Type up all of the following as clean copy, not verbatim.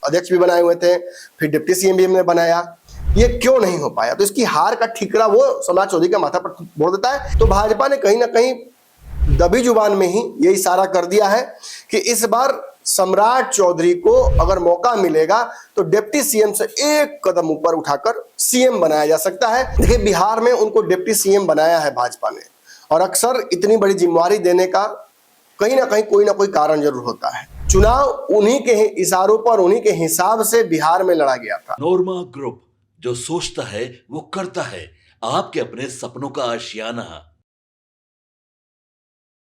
अध्यक्ष भी बनाए हुए थे, फिर डिप्टी सीएम भी हमने बनाया, ये क्यों नहीं हो पाया? तो इसकी हार का ठीकरा वो सम्राट चौधरी का माथा पर फोड़ देता है। तो भाजपा ने कहीं ना कहीं दबी जुबान में ही ये इशारा कर दिया है कि इस बार सम्राट चौधरी को अगर मौका मिलेगा तो डिप्टी सीएम से एक कदम ऊपर उठाकर सीएम बनाया जा सकता है। देखिए, बिहार में उनको डिप्टी सीएम बनाया है भाजपा ने, और अक्सर इतनी बड़ी जिम्मेवारी देने का कहीं ना कहीं कोई ना कोई कारण जरूर होता है। चुनाव उन्हीं के इशारों पर, उन्हीं के हिसाब से बिहार में लड़ा गया था। नोरमा ग्रुप, जो सोचता है वो करता है, आपके अपने सपनों का आशियाना।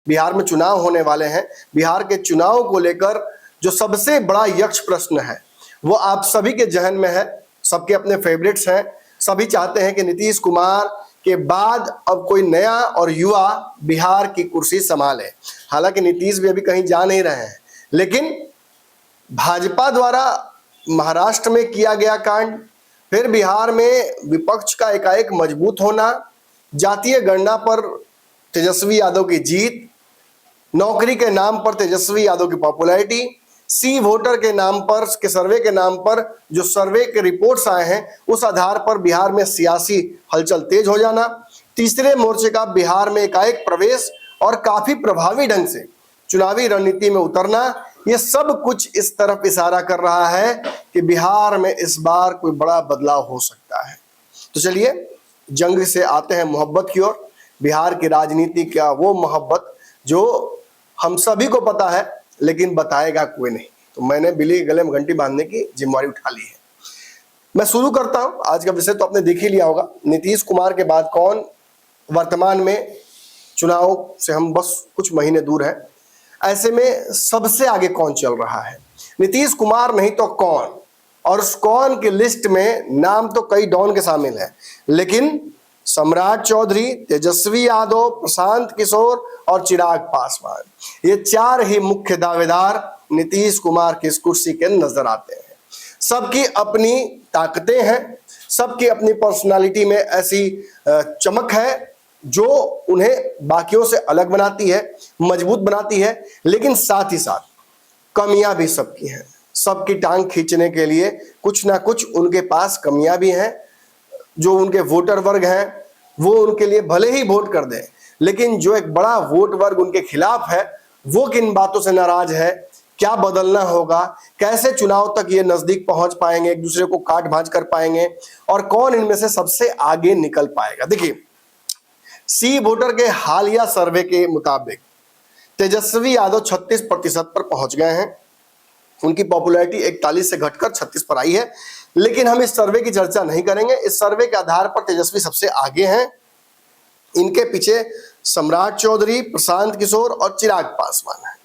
बिहार में चुनाव होने वाले हैं। बिहार के चुनाव को लेकर जो सबसे बड़ा यक्ष प्रश्न है वो आप सभी के जहन में है, सबके अपने फेवरेट्स हैं। सभी चाहते हैं कि नीतीश कुमार के बाद अब कोई नया और युवा बिहार की कुर्सी संभाले। हालांकि नीतीश भी अभी कहीं जा नहीं रहे हैं, लेकिन भाजपा द्वारा महाराष्ट्र में किया गया कांड, फिर बिहार में विपक्ष का एकाएक मजबूत होना, जातीय गणना पर तेजस्वी यादव की जीत, नौकरी के नाम पर तेजस्वी यादव की पॉपुलैरिटी, सी वोटर के नाम पर, के सर्वे के नाम पर जो सर्वे के रिपोर्ट्स आए हैं उस आधार पर बिहार में सियासी हलचल तेज हो जाना, तीसरे मोर्चे का बिहार में एकाएक प्रवेश और काफी प्रभावी ढंग से चुनावी रणनीति में उतरना, ये सब कुछ इस तरफ इशारा कर रहा है कि बिहार में इस बार कोई बड़ा बदलाव हो सकता है। तो चलिए जंग से आते हैं मोहब्बत की ओर। बिहार की राजनीति का वो मोहब्बत जो हम सभी को पता है लेकिन बताएगा कोई नहीं। तो मैंने बिल्ली के गले में घंटी बांधने की जिम्मेवारी उठा ली है। मैं शुरू करता हूं। आज का विषय तो आपने देख ही लिया होगा, नीतीश कुमार के बाद कौन। वर्तमान में चुनाव से हम बस कुछ महीने दूर हैं, ऐसे में सबसे आगे कौन चल रहा है? नीतीश कुमार नहीं तो कौन? और उस कौन की लिस्ट में नाम तो कई डॉन के शामिल है, लेकिन सम्राट चौधरी, तेजस्वी यादव, प्रशांत किशोर और चिराग पासवान, ये चार ही मुख्य दावेदार नीतीश कुमार की इस कुर्सी के नजर आते हैं। सबकी अपनी ताकतें हैं, सबकी अपनी पर्सनालिटी में ऐसी चमक है जो उन्हें बाकियों से अलग बनाती है, मजबूत बनाती है, लेकिन साथ ही साथ कमियां भी सबकी हैं। सबकी टांग खींचने के लिए कुछ ना कुछ उनके पास कमियां भी हैं। जो उनके वोटर वर्ग हैं वो उनके लिए भले ही वोट कर दें, लेकिन जो एक बड़ा वोट वर्ग उनके खिलाफ है वो किन बातों से नाराज है, क्या बदलना होगा, कैसे चुनाव तक ये नजदीक पहुंच पाएंगे, एक दूसरे को काट भांज कर पाएंगे, और कौन इनमें से सबसे आगे निकल पाएगा। देखिए, सी वोटर के हालिया सर्वे के मुताबिक तेजस्वी यादव 36% पर पहुंच गए हैं। उनकी पॉपुलैरिटी 41 से घटकर 36 पर आई है, लेकिन हम इस सर्वे की चर्चा नहीं करेंगे। इस सर्वे के आधार पर तेजस्वी सबसे आगे हैं। इनके पीछे सम्राट चौधरी, प्रशांत किशोर और चिराग पासवान है।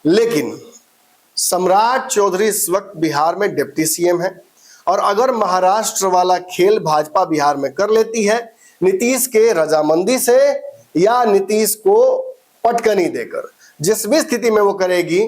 लेकिन सम्राट चौधरी इस वक्त बिहार में डिप्टी सीएम है, और अगर महाराष्ट्र वाला खेल भाजपा बिहार में कर लेती है नीतीश के रजामंदी से या नीतीश को पटकनी देकर, जिस भी स्थिति में वो करेगी,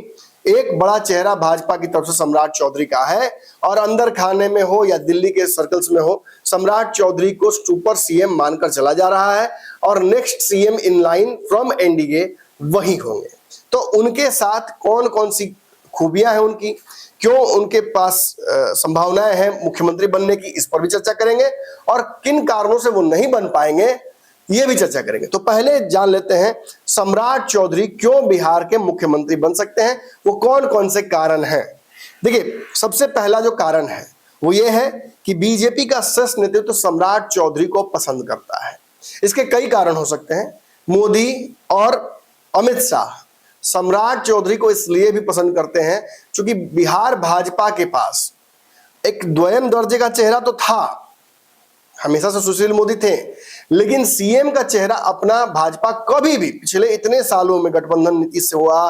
एक बड़ा चेहरा भाजपा की तरफ से सम्राट चौधरी का है, और अंदर खाने में हो या दिल्ली के सर्कल्स में हो, सम्राट चौधरी को सुपर सीएम मानकर चला जा रहा है, और next CM in line from NDA वही होंगे। तो उनके साथ कौन कौन सी खूबियां हैं उनकी, क्यों उनके पास संभावनाएं हैं मुख्यमंत्री बनने की, इस पर भी चर्चा करेंगे, और किन कारणों से वो नहीं बन पाएंगे ये भी चर्चा करेंगे। तो पहले जान लेते हैं सम्राट चौधरी क्यों बिहार के मुख्यमंत्री बन सकते हैं, वो कौन कौन से कारण हैं। देखिए, सबसे पहला जो कारण है वो ये है कि बीजेपी का शीर्ष नेतृत्व तो सम्राट चौधरी को पसंद करता है। इसके कई कारण हो सकते हैं। मोदी और अमित शाह सम्राट चौधरी को इसलिए भी पसंद करते हैं क्योंकि बिहार भाजपा के पास एक द्वयम दर्जे का चेहरा तो था, हमेशा से सुशील मोदी थे, लेकिन सीएम का चेहरा अपना भाजपा कभी भी पिछले इतने सालों में गठबंधन नीतीश से हुआ,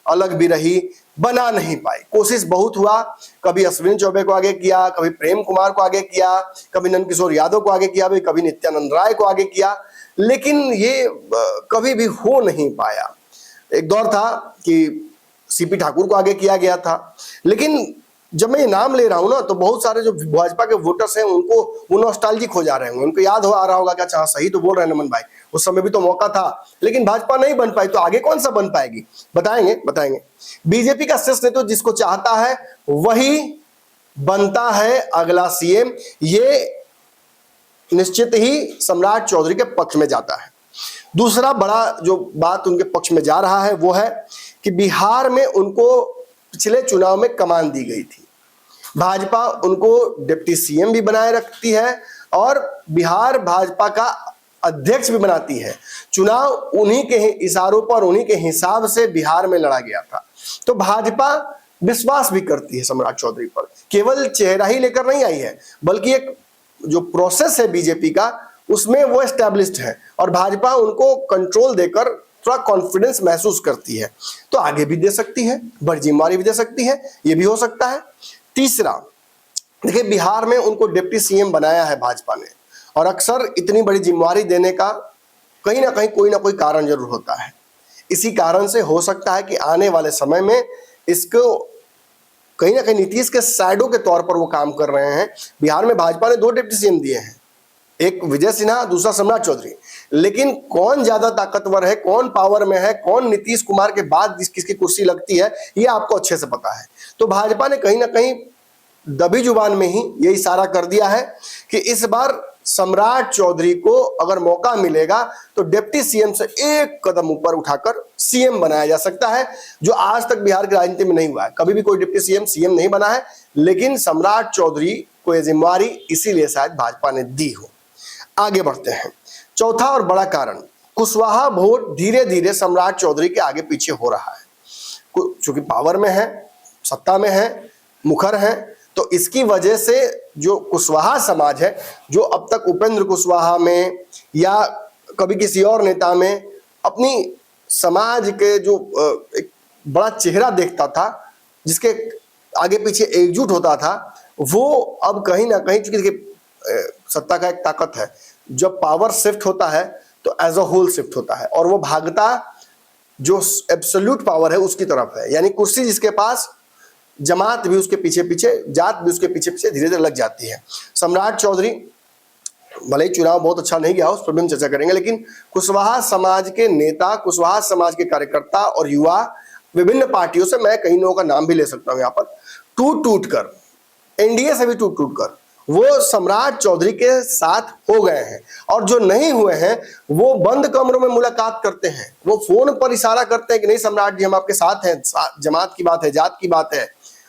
अलग भी रही, बना नहीं पाई। कोशिश बहुत हुआ, कभी अश्विनी चौबे को आगे किया, कभी प्रेम कुमार को आगे किया, कभी नंद किशोर यादव को आगे किया, कभी नित्यानंद राय को आगे किया, लेकिन ये कभी भी हो नहीं पाया। एक दौर था कि सीपी ठाकुर को आगे किया गया था, लेकिन जब मैं ये नाम ले रहा हूं ना, तो बहुत सारे जो भाजपा के वोटर्स हैं उनको वो नॉस्टैल्जिक हो जा रहे होंगे, उनको याद हो आ रहा होगा कि अच्छा सही तो बोल रहे हैं नमन भाई, उस समय भी तो मौका था, लेकिन भाजपा नहीं बन पाई, तो आगे कौन सा बन पाएगी? बताएंगे। बीजेपी का शीर्ष नेतृत्व जिसको चाहता है वही बनता है अगला सीएम, ये निश्चित ही सम्राट चौधरी के पक्ष में जाता है। दूसरा बड़ा जो बात उनके पक्ष में जा रहा है वो है कि बिहार में उनको पिछले चुनाव में कमान दी गई थी, भाजपा उनको डिप्टी सीएम भी बनाए रखती है और बिहार भाजपा का अध्यक्ष भी बनाती है। चुनाव उन्हीं के इशारों पर, उन्हीं के हिसाब से बिहार में लड़ा गया था। तो भाजपा विश्वास भी करती है सम्राट चौधरी पर, केवल चेहरा ही लेकर नहीं आई है बल्कि एक जो प्रोसेस है बीजेपी का उसमें वो एस्टैब्लिश्ड है और भाजपा उनको कंट्रोल देकर थोड़ा कॉन्फिडेंस महसूस करती है। तो आगे भी दे सकती है, बड़ी जिम्मेदारी भी दे सकती है, ये भी हो सकता है। तीसरा, देखिए बिहार में उनको डिप्टी सीएम बनाया है भाजपा ने और अक्सर इतनी बड़ी जिम्मेदारी देने का कहीं ना कहीं कोई ना कोई कारण जरूर होता है। इसी कारण से हो सकता है कि आने वाले समय में इसको कहीं ना कहीं नीतीश के शैडो के तौर पर वो काम कर रहे हैं। बिहार में भाजपा ने 2 डिप्टी सीएम दिए हैं, एक विजय सिन्हा, दूसरा सम्राट चौधरी, लेकिन कौन ज्यादा ताकतवर है, कौन पावर में है, कौन नीतीश कुमार के बाद किसकी कुर्सी लगती है, ये आपको अच्छे से पता है। तो भाजपा ने कहीं ना कहीं दबी जुबान में ही ये इशारा कर दिया है कि इस बार सम्राट चौधरी को अगर मौका मिलेगा तो डिप्टी सीएम से एक कदम ऊपर उठाकर सीएम बनाया जा सकता है, जो आज तक बिहार की राजनीति में नहीं हुआ है। कभी भी कोई डिप्टी सीएम नहीं बना है, लेकिन सम्राट चौधरी को यह जिम्मेदारी इसीलिए शायद भाजपा ने दी हो। आगे बढ़ते हैं। चौथा और बड़ा कारण, कुशवाहा वोट धीरे धीरे सम्राट चौधरी के आगे पीछे हो रहा है। चूंकि पावर में है, सत्ता में है, मुखर है, तो इसकी वजह से जो कुशवाहा समाज है, जो अब तक उपेंद्र कुशवाहा में या कभी किसी और नेता में अपनी समाज के जो एक बड़ा चेहरा देखता था, जिसके आगे पीछे एकजुट होता था, वो अब कहीं ना कहीं, चूंकि सत्ता का एक ताकत है, जब पावर शिफ्ट होता है तो एज अ होल शिफ्ट होता है और वो भागता जो एब्सोल्यूट पावर है उसकी तरफ है। यानी कुर्सी जिसके पास, जमात भी उसके पीछे पीछे, जात भी उसके पीछे पीछे धीरे धीरे लग जाती है। सम्राट चौधरी भले ही चुनाव बहुत अच्छा नहीं गया, उस पर भी हम चर्चा करेंगे, लेकिन कुशवाहा समाज के नेता, कुशवाहा समाज के कार्यकर्ता और युवा विभिन्न पार्टियों से, मैं कई लोगों का नाम भी ले सकता हूं यहाँ पर, टूट कर, एनडीए से भी टूट कर वो सम्राट चौधरी के साथ हो गए हैं। और जो नहीं हुए हैं वो बंद कमरों में मुलाकात करते हैं, वो फोन पर इशारा करते हैं कि नहीं सम्राट जी हम आपके साथ हैं, जमात की बात है, जात की बात है,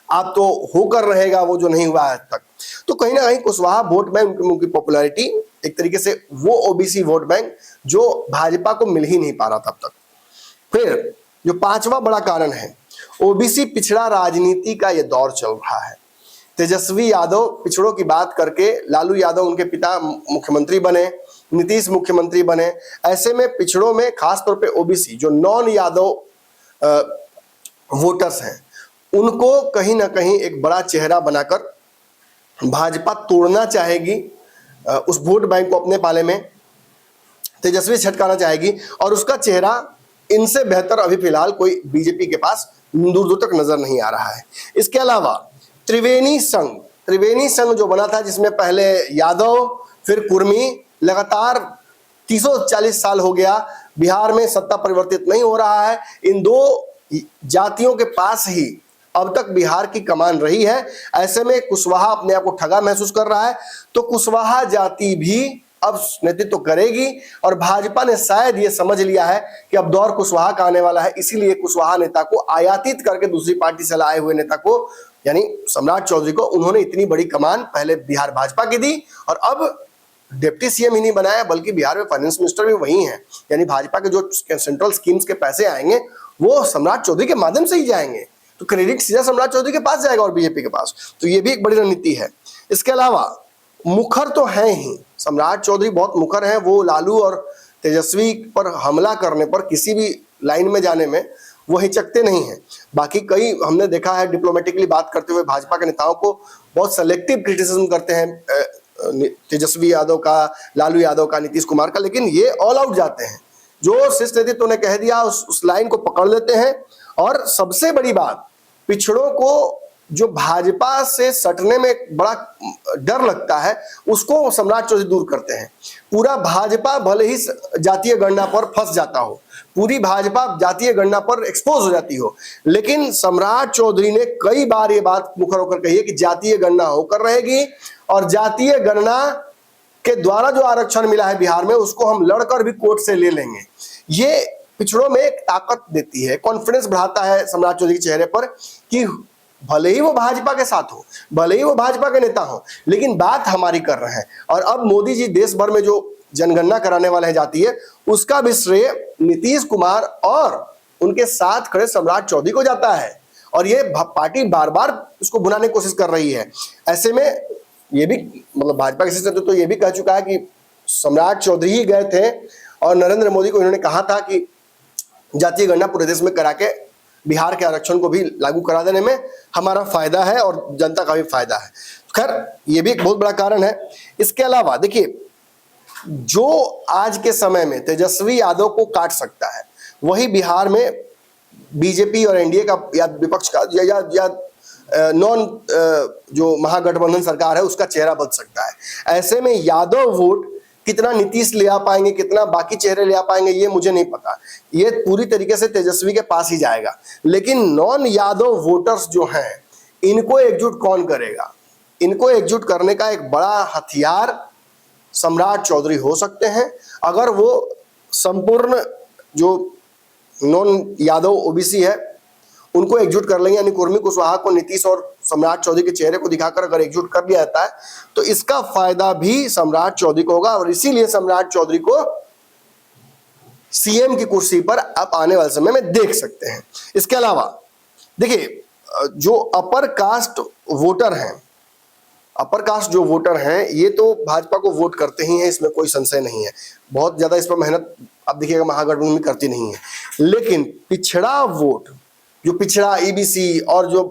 आप तो होकर रहेगा वो जो नहीं हुआ आज तक। तो कहीं ना कहीं कुशवाहा वोट बैंक, उनकी पॉपुलैरिटी एक तरीके से वो ओबीसी वोट बैंक जो भाजपा को मिल ही नहीं पा रहा तब तक। फिर जो पांचवा बड़ा कारण है, ओबीसी पिछड़ा राजनीति का ये दौर चल रहा है। तेजस्वी यादव पिछड़ों की बात करके, लालू यादव उनके पिता मुख्यमंत्री बने, नीतीश मुख्यमंत्री बने, ऐसे में पिछड़ों में खासतौर पे ओबीसी जो नॉन यादव वोटर्स हैं, उनको कहीं ना कहीं एक बड़ा चेहरा बनाकर भाजपा तोड़ना चाहेगी, उस वोट बैंक को अपने पाले में तेजस्वी छटकाना चाहेगी और उसका चेहरा इनसे बेहतर अभी फिलहाल कोई बीजेपी के पास दूर दूर तक नजर नहीं आ रहा है। इसके अलावा त्रिवेणी संघ जो बना था, जिसमें पहले यादव फिर कुर्मी, लगातार 340 साल हो गया बिहार में सत्ता परिवर्तित नहीं हो रहा है। इन दो जातियों के पास ही अब तक बिहार की कमान रही है। ऐसे में कुशवाहा अपने आप को ठगा महसूस कर रहा है, तो कुशवाहा जाति भी अब नेतृत्व करेगी और भाजपा ने शायद ये समझ लिया है कि अब दौर कुशवाहा का आने वाला है, इसीलिए कुशवाहा नेता को आयातित करके दूसरी पार्टी से लाए हुए नेता को, यानी सम्राट चौधरी को, उन्होंने इतनी बड़ी कमान पहले बिहार भाजपा की दी और अब डिप्टी सीएम ही नहीं बनाया बल्कि बिहार में फाइनेंस मिनिस्टर भी वही हैं। यानी भाजपा के जो सेंट्रल स्कीम्स के पैसे आएंगे वो सम्राट चौधरी के माध्यम से ही जाएंगे, तो क्रेडिट सीधा सम्राट चौधरी के पास जाएगा और बीजेपी के पास। तो ये भी एक बड़ी रणनीति है। इसके अलावा मुखर तो है ही, सम्राट चौधरी बहुत मुखर हैं, वो लालू और तेजस्वी पर हमला करने पर, किसी भी लाइन में जाने में वो हिचकते नहीं हैं। बाकी कई हमने देखा है डिप्लोमेटिकली बात करते हुए भाजपा के नेताओं को बहुत सेलेक्टिव क्रिटिसिज्म करते हैं तेजस्वी यादव का, लालू यादव का, नीतीश कुमार का, लेकिन ये ऑल आउट जाते हैं। जो शीर्ष नेतृत्व ने कह दिया उस लाइन को पकड़ लेते हैं। और सबसे बड़ी बात, पिछड़ों को जो भाजपा से सटने में एक बड़ा डर लगता है, उसको सम्राट चौधरी दूर करते हैं। पूरा भाजपा भले ही जातीय गणना पर फंस जाता हो, पूरी भाजपा जातीय गणना पर एक्सपोज हो जाती हो, लेकिन सम्राट चौधरी ने कई बार ये बात मुखर होकर कही है कि जातीय गणना होकर रहेगी और जातीय गणना के द्वारा जो आरक्षण मिला है बिहार में, उसको हम लड़कर भी कोर्ट से ले लेंगे। ये पिछड़ों में एक ताकत देती है, कॉन्फिडेंस बढ़ाता है सम्राट चौधरी के चेहरे पर कि भले ही वो भाजपा के साथ हो, भले ही वो भाजपा के नेता हो, लेकिन बात हमारी कर रहे हैं। और अब मोदी जी देश भर में जो जनगणना कराने वाले हैं जातीय, उसका भी श्रेय नीतीश कुमार और उनके साथ खड़े सम्राट चौधरी को जाता है। और ये पार्टी बार बार उसको भुनाने की कोशिश कर रही है। ऐसे में ये भी मतलब भाजपा के शीर्ष तो ये भी कह चुका है कि सम्राट चौधरी ही गए थे और नरेंद्र मोदी को इन्होंने कहा था कि जातीय गणना पूरे देश में करा के बिहार के आरक्षण को भी लागू करा देने में हमारा फायदा है और जनता का भी फायदा है। खैर ये भी एक बहुत बड़ा कारण है। इसके अलावा देखिए, जो आज के समय में तेजस्वी यादव को काट सकता है, वही बिहार में बीजेपी और एनडीए का या विपक्ष का या नॉन जो महागठबंधन सरकार है उसका चेहरा बदल सकता है। ऐसे में यादव वोट कितना नीतीश ले आ पाएंगे, कितना बाकी चेहरे ले आ पाएंगे, ये मुझे नहीं पता। ये पूरी तरीके से तेजस्वी के पास ही जाएगा। लेकिन नॉन यादव वोटर्स जो हैं, इनको एकजुट कौन करेगा? इनको एकजुट करने का एक बड़ा हथियार सम्राट चौधरी हो सकते हैं। अगर वो संपूर्ण जो नॉन यादव ओबीसी है उनको एकजुट कर लेंगे, यानी कुर्मी कुशवाहा को नीतीश और सम्राट चौधरी के चेहरे को दिखाकर अगर एकजुट कर लिया जाता है, तो इसका फायदा भी सम्राट चौधरी को होगा। और इसीलिए सम्राट चौधरी को सीएम की कुर्सी पर आप आने वाले समय में देख सकते हैं। इसके अलावा देखिए, जो अपर कास्ट वोटर हैं, अपर कास्ट जो वोटर हैं, ये तो भाजपा को वोट करते ही हैं, इसमें कोई संशय नहीं है। बहुत ज्यादा इस पर मेहनत आप देखिएगा महागठबंधन में करती नहीं है। लेकिन पिछड़ा वोट, जो पिछड़ा ईबीसी और जो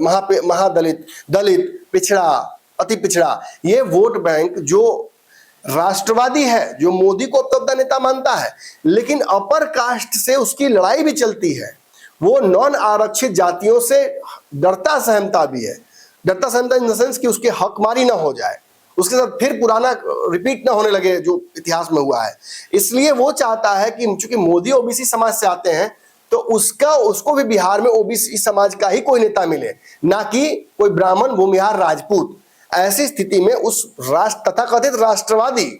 महादलित, दलित, पिछड़ा, अति पिछड़ा, ये वोट बैंक जो राष्ट्रवादी है, जो मोदी को अपना नेता मानता है, लेकिन अपर कास्ट से उसकी लड़ाई भी चलती है। वो नॉन आरक्षित जातियों से डरता सहमता भी है। डरता सहमता इन द सेंस कि उसके हकमारी ना हो जाए, उसके साथ फिर पुराना रिपीट ना होने लगे जो इतिहास में हुआ है। इसलिए वो चाहता है कि चूंकि मोदी ओबीसी समाज से आते हैं, तो उसको भी बिहार में ओबीसी समाज का ही कोई नेता मिले, ना कि कोई ब्राह्मण, भूमिहार, राजपूत। ऐसी स्थिति में उस तथाकथित राष्ट्रवादी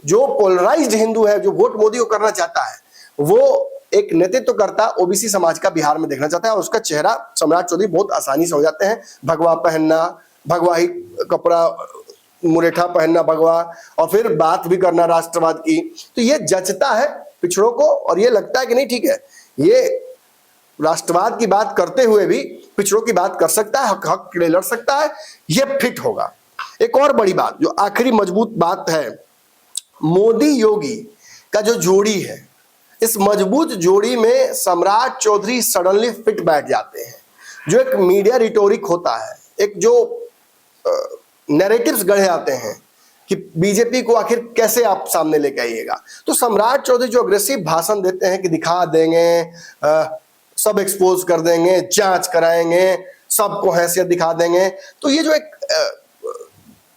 जो पोलराइज्ड हिंदू है, जो वोट मोदी को करना चाहता है, वो एक नेतृत्वकर्ता ओबीसी समाज का बिहार में देखना चाहता है। और उसका चेहरा सम्राट चौधरी बहुत आसानी से हो जाते हैं। भगवा पहनना, भगवा ही कपड़ा, मुरेठा पहनना भगवा, और फिर बात भी करना राष्ट्रवाद की, तो ये जचता है पिछड़ों को। और ये लगता है कि नहीं ठीक है, ये राष्ट्रवाद की बात करते हुए भी पिछड़ों की बात कर सकता है, हक के लिए लड़ सकता है, ये फिट होगा। एक और बड़ी बात, जो आखिरी मजबूत बात है, मोदी योगी का जो जोड़ी है, इस मजबूत जोड़ी में सम्राट चौधरी सडनली फिट बैठ जाते हैं। जो एक मीडिया रिटोरिक होता है, एक जो नैरेटिव्स गढ़े आते हैं कि बीजेपी को आखिर कैसे आप सामने लेके आइएगा, तो सम्राट चौधरी जो अग्रेसिव भाषण देते हैं कि दिखा देंगे, सब एक्सपोज कर देंगे, जांच कराएंगे, सबको हैसियत दिखा देंगे, तो ये जो एक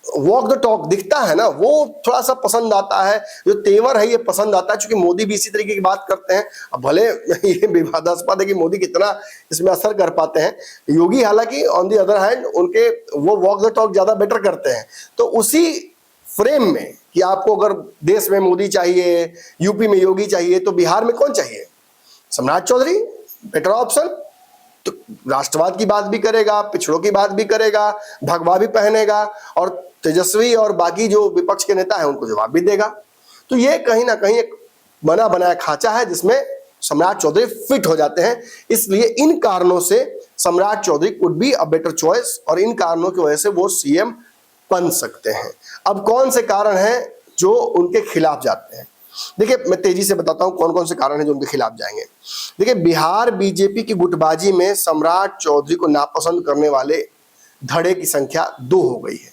वॉक द टॉक दिखता है ना, वो थोड़ा सा पसंद आता है। जो तेवर है ये पसंद आता है, क्योंकि मोदी भी इसी तरीके की बात करते हैं। अब भले ये विवादास्पद है कि मोदी कितना इसमें असर कर पाते हैं, योगी हालांकि ऑन दी अदर हैंड उनके वो वॉक द टॉक ज्यादा बेटर करते हैं। तो उसी फ्रेम में कि आपको अगर देश में मोदी चाहिए, यूपी में योगी चाहिए, तो बिहार में कौन चाहिए? सम्राट चौधरी बेटर ऑप्शन। तो राष्ट्रवाद की बात भी करेगा, पिछड़ों की बात भी करेगा, भगवा भी पहनेगा, और तेजस्वी और बाकी जो विपक्ष के नेता हैं उनको जवाब भी देगा। तो ये कहीं ना कहीं एक बना बनाया खांचा है जिसमें सम्राट चौधरी फिट हो जाते हैं। इसलिए इन कारणों से Samrat Choudhary could be a better choice, और इन कारणों की वजह से वो सीएम बन सकते हैं। अब कौन से कारण हैं जो उनके खिलाफ जाते हैं? देखिए, मैं तेजी से बताता हूं कौन कौन से कारण हैं जो उनके खिलाफ जाएंगे। देखिए, बिहार बीजेपी की गुटबाजी में सम्राट चौधरी को नापसंद करने वाले धड़े की संख्या 2 हो गई है।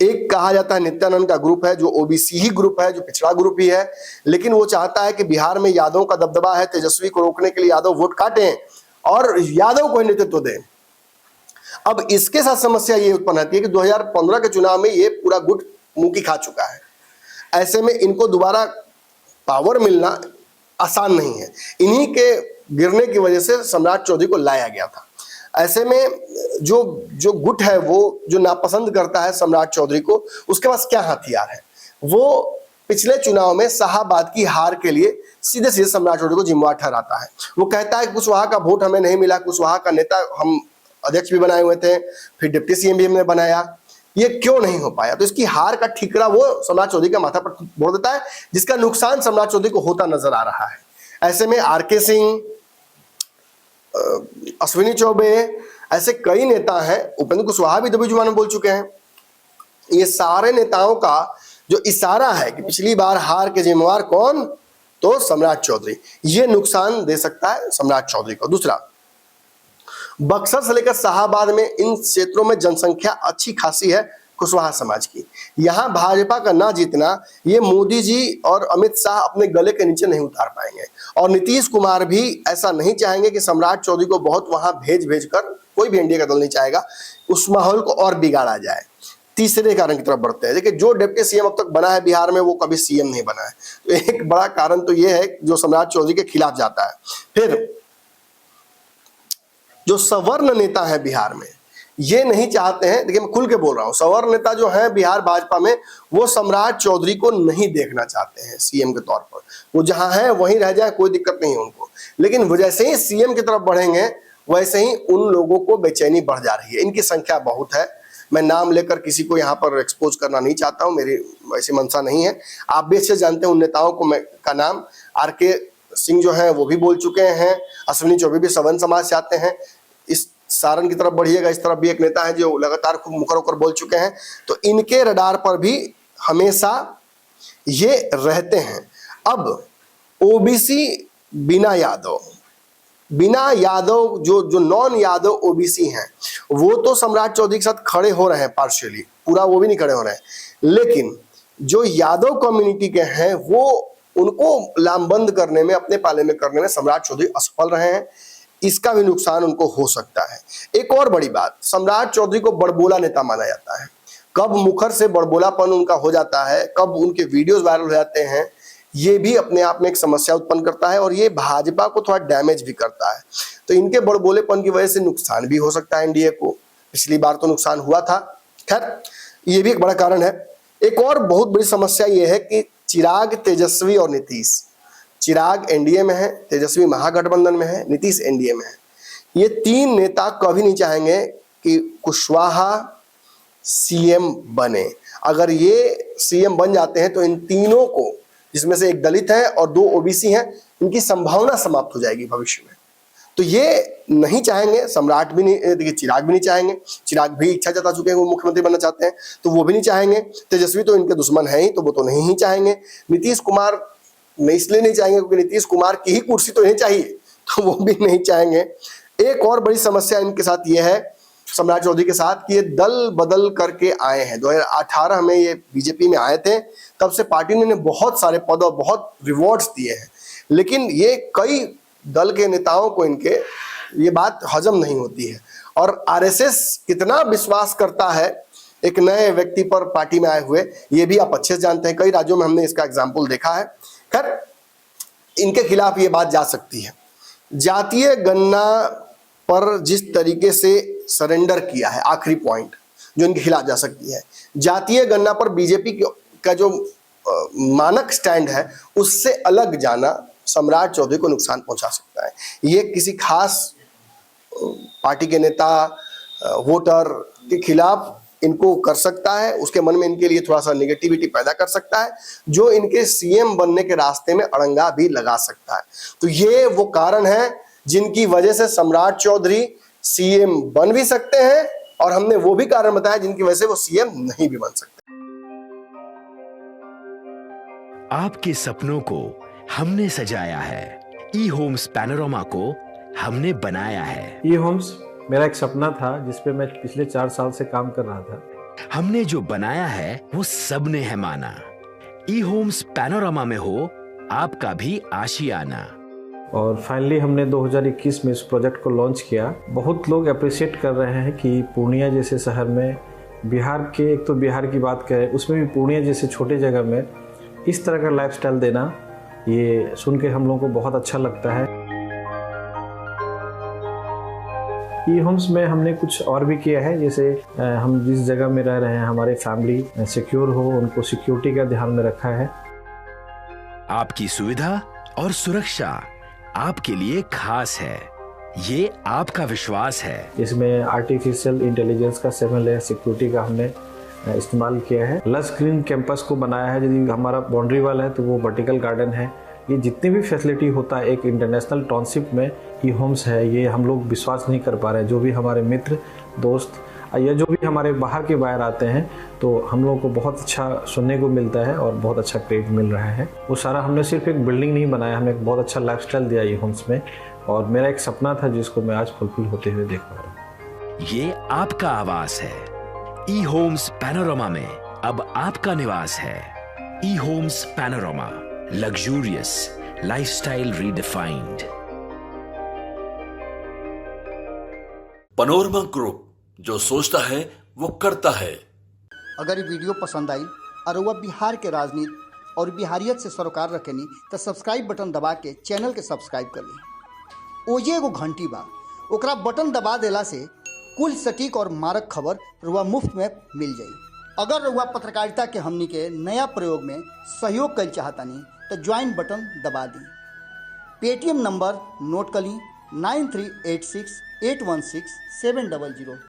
एक कहा जाता है नित्यानंद का ग्रुप है, जो ओबीसी ही ग्रुप है, जो पिछड़ा ग्रुप ही है, लेकिन वो चाहता है कि बिहार में यादव का दबदबा है, तेजस्वी को रोकने के लिए यादव वोट काटें और यादव को नेतृत्व दें। अब इसके साथ समस्या ये उत्पन्न होती है कि 2015 के चुनाव में ये पूरा गुट मुंह की खा चुका है। ऐसे में इनको दोबारा पावर मिलना आसान नहीं है। इन्हीं के गिरने की वजह से सम्राट चौधरी को लाया गया था। ऐसे में जो गुट है वो जो नापसंद करता है सम्राट चौधरी को, उसके पास क्या हथियार है? वो पिछले चुनाव में शाहाबाद की हार के लिए सीधे सीधे सम्राट चौधरी को जिम्मेवार ठहराता है। वो कहता है कि कुशवाहा का वोट हमें नहीं मिला, कुशवाहा का नेता हम अध्यक्ष भी बनाए हुए थे, फिर डिप्टी सीएम भी हमने बनाया, ये क्यों नहीं हो पाया? तो इसकी हार का ठीकरा वो सम्राट चौधरी के माथा पर बोल देता है, जिसका नुकसान सम्राट चौधरी को होता नजर आ रहा है। ऐसे में आरके सिंह, अश्विनी चौबे, ऐसे कई नेता हैं, उपेंद्र कुशवाहा भी दबी जुबान में बोल चुके हैं। ये सारे नेताओं का जो इशारा है कि पिछली बार हार के जिम्मेवार कौन, तो सम्राट चौधरी, ये नुकसान दे सकता है सम्राट चौधरी को। दूसरा, बक्सर से लेकर शाहाबाद में इन क्षेत्रों में जनसंख्या अच्छी खासी है कुशवाहा समाज की। यहां भाजपा का ना जीतना ये मोदी जी और अमित शाह अपने गले के नीचे नहीं उतार पाएंगे, और नीतीश कुमार भी ऐसा नहीं चाहेंगे कि सम्राट चौधरी को बहुत वहां भेज कर, कोई भी एनडीए का दल नहीं चाहेगा, उस माहौल को और बिगाड़ा जाए। तीसरे कारण की तरफ बढ़ते हैं। देखिए, जो डिप्टी सीएम अब तक बना है बिहार में, वो कभी सीएम नहीं बना है। तो एक बड़ा कारण तो ये है जो सम्राट चौधरी के खिलाफ जाता है। फिर जो सवर्ण नेता है बिहार में, ये नहीं चाहते हैं, देखिए मैं खुल के बोल रहा हूं, सवर्ण नेता जो है बिहार भाजपा में, वो सम्राट चौधरी को नहीं देखना चाहते हैं सीएम के तौर पर। वो जहां है वहीं रह जाए, कोई दिक्कत नहीं है उनको। लेकिन जैसे ही सीएम की तरफ बढ़ेंगे, वैसे ही उन लोगों को बेचैनी बढ़ जा रही है। इनकी संख्या बहुत है, मैं नाम लेकर किसी को यहाँ पर एक्सपोज करना नहीं चाहता हूँ, मेरी वैसी मंशा नहीं है। आप भी अच्छे जानते हैं उन नेताओं को, का नाम आरके सिंह जो है वो भी बोल चुके हैं, अश्विनी चौबे भी सवर्ण समाज से आते हैं। इस सारण की तरफ बढ़िएगा, इस तरफ भी एक नेता है जो लगातार खूब मुखर होकर बोल चुके हैं। तो इनके रडार पर भी हमेशा ये रहते हैं। अब ओबीसी बिना यादव जो नॉन यादव ओबीसी हैं, वो तो सम्राट चौधरी के साथ खड़े हो रहे हैं पार्शियली, पूरा वो भी नहीं खड़े हो रहे हैं। लेकिन जो यादव कम्युनिटी के हैं, वो उनको लामबंद करने में, अपने पाले में करने में सम्राट चौधरी असफल रहे हैं। इसका भी नुकसान उनको हो सकता है। एक और बड़ी बात, सम्राट चौधरी को बड़बोला नेता माना जाता है। कब मुखर से बड़बोलापन उनका हो जाता है, कब उनके वीडियोस वायरल हो जाते हैं, ये भी अपने आप में एक समस्या उत्पन्न करता है, और ये भाजपा को थोड़ा डैमेज भी करता है। तो इनके बड़बोलेपन की वजह से नुकसान भी हो सकता है एनडीए को। पिछली बार तो नुकसान हुआ था। खैर, ये भी एक बड़ा कारण है। एक और बहुत बड़ी समस्या ये है कि चिराग, तेजस्वी और नीतीश, चिराग एनडीए में है, तेजस्वी महागठबंधन में है, नीतीश एनडीए में है। ये तीन नेता कभी नहीं चाहेंगे कि कुशवाहा सीएम बने। अगर ये सीएम बन जाते हैं तो इन तीनों को, जिसमें से एक दलित है और 2 ओबीसी हैं, इनकी संभावना समाप्त हो जाएगी भविष्य में। तो ये नहीं चाहेंगे, सम्राट भी नहीं, देखिए चिराग भी नहीं चाहेंगे। चिराग भी इच्छा जता चुके हैं, वो मुख्यमंत्री बनना चाहते हैं, तो वो भी नहीं चाहेंगे। तेजस्वी तो इनके दुश्मन है ही, तो वो तो नहीं ही चाहेंगे। नीतीश कुमार नहीं, इसलिए नहीं चाहेंगे क्योंकि नीतीश कुमार की ही कुर्सी तो नहीं चाहिए, तो वो भी नहीं चाहेंगे। एक और बड़ी समस्या इनके साथ ये है, सम्राट चौधरी के साथ, कि ये दल बदल करके आए हैं। 2018 में ये बीजेपी में आए थे, तब से पार्टी ने इन्हें बहुत सारे पद और बहुत रिवॉर्ड्स दिए हैं। लेकिन ये कई दल के नेताओं को इनके ये बात हजम नहीं होती है। और आरएसएस कितना विश्वास करता है एक नए व्यक्ति पर पार्टी में आए हुए, ये भी आप अच्छे से जानते हैं। कई राज्यों में हमने इसका एग्जाम्पल देखा है। खैर, इनके खिलाफ ये बात जा सकती है। जातीय गणना पर जिस तरीके से सरेंडर किया है, आखिरी पॉइंट जो इनके खिलाफ जा सकती है, जातीय गणना पर बीजेपी का जो मानक स्टैंड है, उससे अलग जाना सम्राट चौधरी को नुकसान पहुंचा सकता है। ये किसी खास पार्टी के नेता, वोटर के खिलाफ इनको कर सकता है, उसके मन में इनके लिए थोड़ा सा नेगेटिविटी पैदा कर सकता है, जो इनके सीएम बनने के रास्ते में अड़ंगा भी लगा सकता है। तो ये वो कारण है जिनकी वजह से सम्राट चौधरी सीएम बन भी सकते हैं, और हमने वो भी कारण बताया जिनकी वजह से वो सीएम नहीं भी बन सकते। आपके सपनों को हमने सजाया है, ई होम्स पैनोरामा को हमने बनाया है। ई होम्स मेरा एक सपना था जिस पे मैं पिछले 4 साल से काम कर रहा था। हमने जो बनाया है वो सबने है माना। ई होम्स पैनोरामा में हो आपका भी आशियाना। और फाइनली हमने 2021 में इस प्रोजेक्ट को लॉन्च किया। बहुत लोग अप्रिशिएट कर रहे हैं कि पूर्णिया जैसे शहर में, बिहार के, एक तो बिहार की बात करें उसमें भी पूर्णिया जैसे छोटे जगह में इस तरह का लाइफस्टाइल देना, ये सुन के हम लोगों को बहुत अच्छा लगता है। ई होम्स में हमने कुछ और भी किया है, जैसे हम जिस जगह में रह रहे हैं हमारे फैमिली सिक्योर हो, उनको सिक्योरिटी का ध्यान में रखा है। आपकी सुविधा और सुरक्षा आपके लिए खास है, ये आपका विश्वास है। इसमें आर्टिफिशियल इंटेलिजेंस का 7 लेयर सिक्योरिटी का हमने इस्तेमाल किया है। लस ग्रीन कैंपस को बनाया है। यदि हमारा बाउंड्री वाल है तो वो वर्टिकल गार्डन है। ये जितनी भी फैसिलिटी होता है एक इंटरनेशनल टाउनशिप में ई होम्स है, ये हम लोग विश्वास नहीं कर पा रहे हैं। जो भी हमारे मित्र दोस्त या जो भी हमारे बाहर के बाहर आते हैं तो हम लोगों को बहुत अच्छा सुनने को मिलता है और बहुत अच्छा क्रेडिट मिल रहा है। वो सारा हमने सिर्फ एक बिल्डिंग नहीं बनाया, हमें एक बहुत अच्छा लाइफस्टाइल दिया ई होम्स में, और मेरा एक सपना था जिसको मैं आज फुलफिल होते हुए देख पा रहा हूँ। ये आपका आवास है। ई होम्स पैनोरामा में अब आपका निवास है। E homes panorama, luxurious lifestyle redefined. Panorama group, जो सोचता है वो करता है। अगर ये वीडियो पसंद आई और वह बिहार के राजनीति और बिहारियत से सरोकार रखेनी तो सब्सक्राइब बटन दबा के चैनल के सब्सक्राइब कर ली। ओजे एगो घंटी बा, ओकरा बटन दबा देला से कुल सटीक और मारक खबर रुआ मुफ्त में मिल जाई। अगर रुआ पत्रकारिता के हमनी के नया प्रयोग में सहयोग कर चाहतानी तो ज्वाइन बटन दबा दी। पेटीएम नंबर नोट कर ली 9386 816 700।